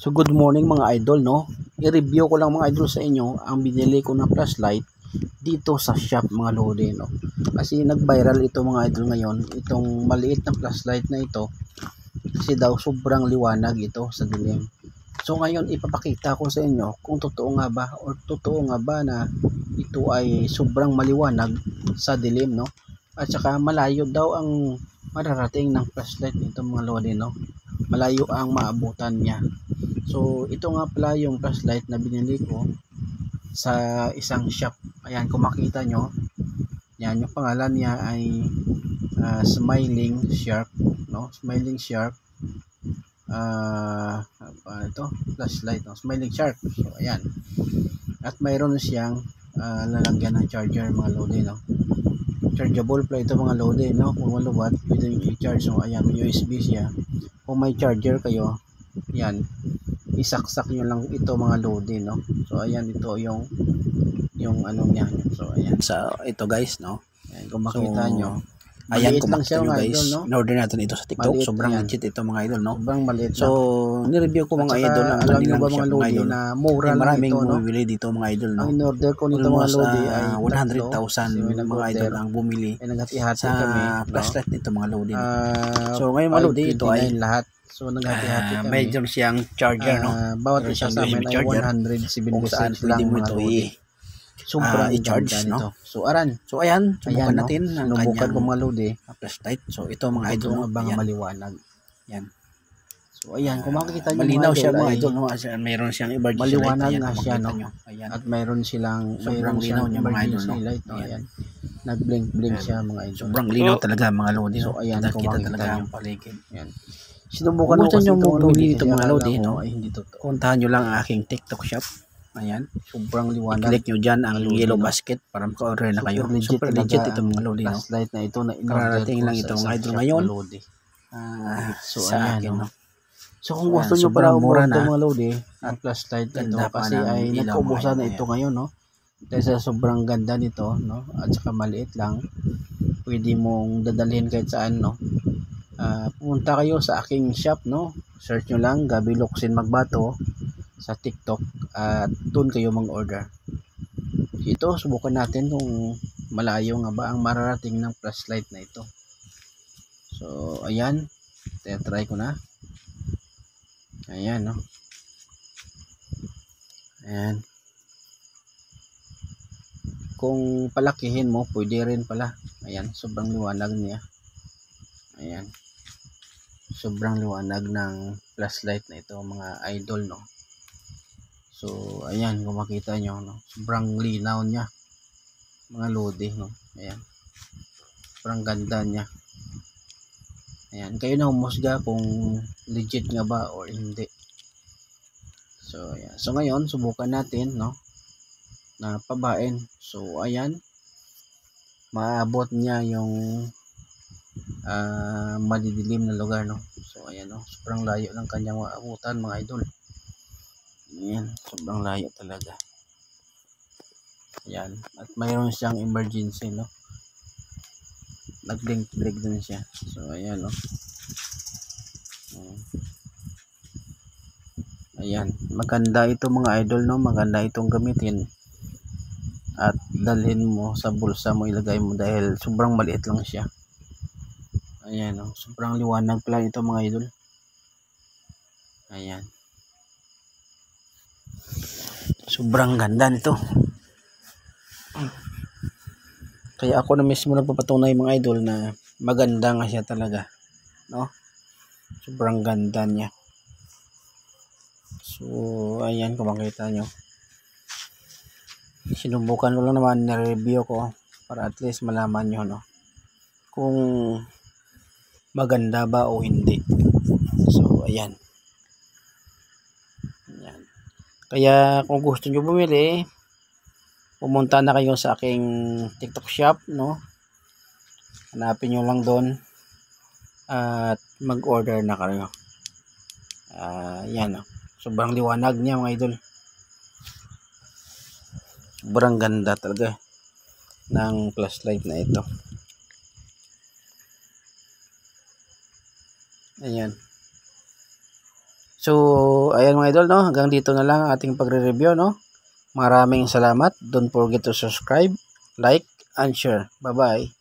So good morning mga idol, no? I-review ko lang mga idol sa inyo ang binili ko na flashlight dito sa shop mga lodi, no? Kasi nag-viral ito mga idol ngayon, itong maliit na flashlight na ito kasi daw sobrang liwanag ito sa dilim. So ngayon ipapakita ko sa inyo kung totoo nga ba or totoo nga ba na ito ay sobrang maliwanag sa dilim, no? At saka malayo daw ang mararating ng flashlight nito mga lodi, no? Malayo ang maabutan niya. So ito nga pala yung flashlight na binili ko sa isang shop. Ayan, kung makita nyo, yan yung pangalan niya ay Smiling Shark, no? Smiling Shark. Ito flashlight, no? Smiling Shark. So ayan, at mayroon siyang lalagyan ng charger mga lodi, no? Chargeable pala ito mga lodi, no? Kung maluwat pwede nyo i-charge. So ayan, may USB siya. Kung may charger kayo, yan, isaksak nyo lang ito mga lodi, no? So ayan, ito yung ano niya. So ayan, sa ito guys, no? Ayan, kung makita nyo, ayan, kung makita nyo guys, no? In-order natin ito sa TikTok. Maliit, sobrang legit ito mga idol, no? Sobrang maliit. So ni-review ko mga idol ang alam nyo kanilang ba shop mga mga lodi idol na mura lang maraming ito, no? bumibili dito mga idol, no? Ang in-order ko nito mga lodi ay 100,000 mga idol ang bumili naghati-hati sa kami, flashlight nito mga lodi, no? no? So ngayon mga lodi, ito ay lahat. So naghati-hati kami. medyo siyang charger, no? Bawat isa sa amin ay 176 lang mga lodi. Sobrang i-charge, no? So aran. So ayan, subukan no? natin ang Sinubukan kanyang ko mga lodi flashlight. So ito mga idol, no? Bang Ayan. maliwanag. Yan. So ayan, kung makikita niyo malinaw siya mga ay idol, no? Mayroon siyang emergency maliwanag light. Ayan, nga siya, no? nyo. Ayan. At mayroon silang Sobrang linaw niya mga idol, no? light, no? Ayan. Nag-blink siya mga idol. Sobrang linaw talaga mga lodi, no? So ayan, kung Kita makikita talaga niyo ang paligid. Yan. Sinubukan Kung ko kasi nyo itong bumili lodi dito mga lodi, no? ay hindi totoo. Puntahan nyo lang ang aking TikTok shop. Ayan. Sobrang liwanag. I-click nyo dyan ang lodi, yellow no? basket para maka-order na kayo. Super legit ito mga lodi, no? Flashlight na ito na Kararating lang ito mga idol ngayon. So sa ayan, akin, no? no? So kung gusto nyo sobrang para mura umorder na mga lodi, ang flashlight ito ganda pa kasi ng ay ilaw, nagkaubusan na mga ito ngayon, no? Dahil sa sobrang ganda nito, no? At saka maliit lang, pwede mong dadalhin kahit saan, no? Pumunta kayo sa aking shop, no? Search nyo lang Gabi Locsin Magbato sa TikTok at doon kayo mag-order. Ito, subukan natin kung malayo nga ba ang mararating ng flashlight na ito. So ayan, try ko na. Ayan, no? Ayan. Kung palakihin mo, pwede rin pala. Ayan, sobrang liwanag niya. Ayan. Sobrang liwanag ng flashlight na ito mga idol, no? So ayan, kung makita nyo, no? Sobrang linaw niya mga lodi, no? Ayan. Sobrang ganda niya. Ayan, kayo na humusga kung legit nga ba or hindi. So ayan. So ngayon, subukan natin, no? Na pabain. So ayan. Maabot niya yung madidilim na lugar, no? So ayan, no? Sobrang layo ng kanyang maabutan mga idol. Ayan, sobrang layo talaga. Ayan, at mayroon siyang emergency, no? Nag-blink din siya. So ayan, no? Ayan, maganda ito mga idol, no? Maganda itong gamitin at dalhin mo sa bulsa mo, ilagay mo dahil sobrang maliit lang siya. Ayan, no? Sobrang liwanag pala ito mga idol. Ayan, sobrang ganda nito. Kaya ako na mismo nagpapatunay mga idol na maganda nga siya talaga, no? Sobrang ganda niya. So ayan, kung makita nyo, sinubukan ko lang naman, na-review ko para at least malaman nyo, no? Kung maganda ba o hindi. So ayan. Ayan. Kaya kung gusto nyo bumili, pumunta na kayo sa aking TikTok shop, no? Hanapin nyo lang doon at mag-order na kayo. Yan, no? Sobrang liwanag niya mga idol. Sobrang ganda talaga ng flashlight na ito. Ayan. So So, ayan mga idol, no? Hanggang dito na lang ang ating pagre-review, no? Maraming salamat. Don't forget to subscribe, like, and share. Bye-bye.